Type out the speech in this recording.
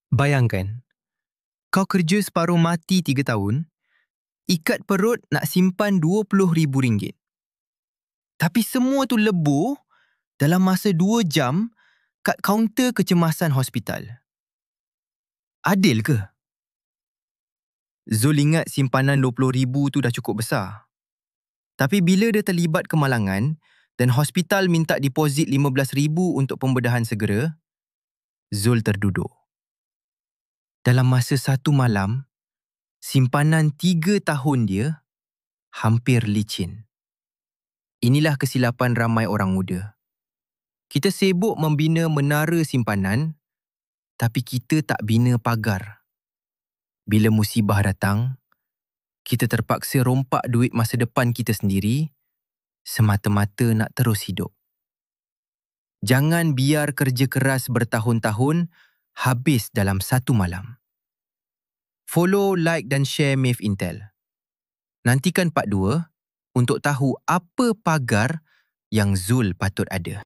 Bayangkan, kau kerja separuh mati 3 tahun, ikat perut nak simpan RM20,000. Tapi semua tu lebur dalam masa 2 jam kat kaunter kecemasan hospital. Adil ke? Zul ingat simpanan RM20,000 tu dah cukup besar. Tapi bila dia terlibat kemalangan dan hospital minta deposit RM15,000 untuk pembedahan segera, Zul terduduk. Dalam masa 1 malam, simpanan 3 tahun dia hampir licin. Inilah kesilapan ramai orang muda. Kita sibuk membina menara simpanan, tapi kita tak bina pagar. Bila musibah datang, kita terpaksa rompak duit masa depan kita sendiri semata-mata nak terus hidup. Jangan biar kerja keras bertahun-tahun habis dalam 1 malam. Follow, like dan share MIF Intel. Nantikan part 2 untuk tahu apa pagar yang Zul patut ada.